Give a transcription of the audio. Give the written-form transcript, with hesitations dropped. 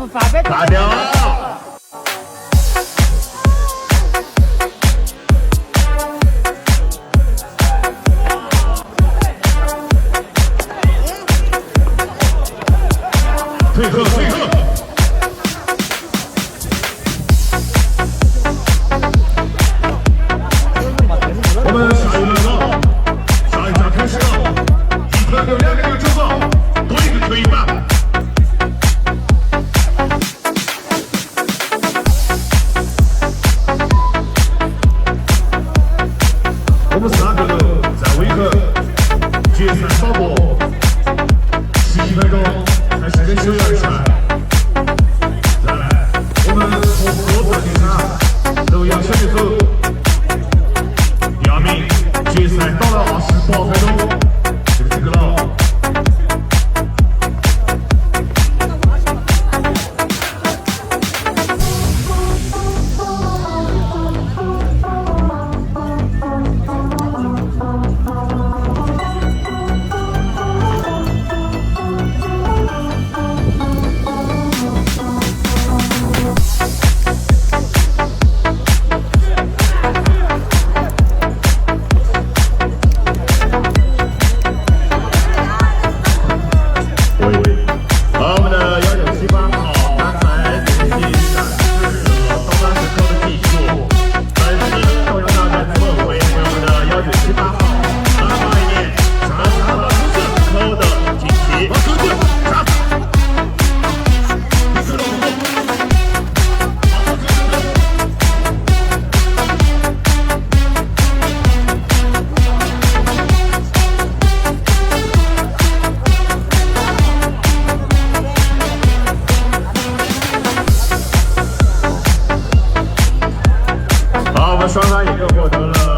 发表。退课，退课。我们下一轮了，下一站开始了。一团有2个人制造，多一个可以办。我们3个人在为客决赛扫过11分钟，还是跟球员赛。再来，我们从各自进场都要选手。第2名，决赛到了28分钟，就是这个了。双方也就获得了